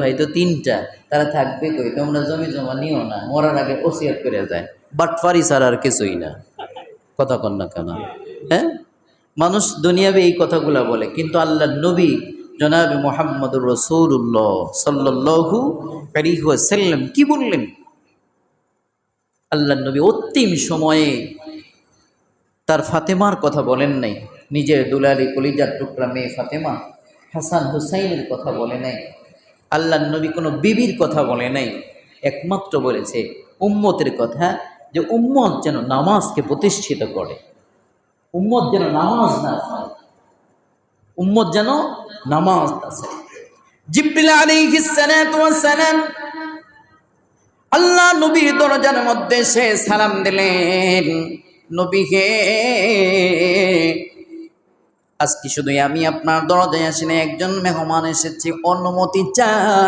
ভাই তো তিনটা, তারা থাকবে কই? তোমরা জমি জমা নিও না, মরার আগে ওসিয়ত করে যায়। বাটফারি ছাড়া আর কিছুই না। কথা কন না কেন? হ্যাঁ, মানুষ দুনিয়াবে এই কথাগুলা বলে, কিন্তু আল্লাহ নবী জনাবে মুহাম্মদুর রাসূলুল্লাহ সাল্লাল্লাহু আলাইহি ওয়াসাল্লাম কি বললেন? আল্লাহ নবী অন্তিম সময়ে তার ফাতেমার কথা বলেন নাই, নিজের দুলালি কলিজার টুকরা মেয়ে ফাতেমা হাসান হুসাইনের কথা বলে নাই। আল্লাহ নবী কোনো বিবির কথা বলে নাই, একমাত্র বলেছে উম্মতের কথা, যে উম্মত যেন নামাজকে প্রতিষ্ঠিত করে, উম্মত যেন নামাজ না ছাড়ে, উম্মত যেন নামাজ না ছাড়ে। জিবরিল আলাইহিস সালাতু ওয়াস সালাম আল্লাহ নবীর দরজার মধ্যে সে সালাম দিলেন, নবী হে, আজকে শুধু আমি আপনার দরজায় আসিনি, একজন মেহমান এসেছে, অনুমতি চাই।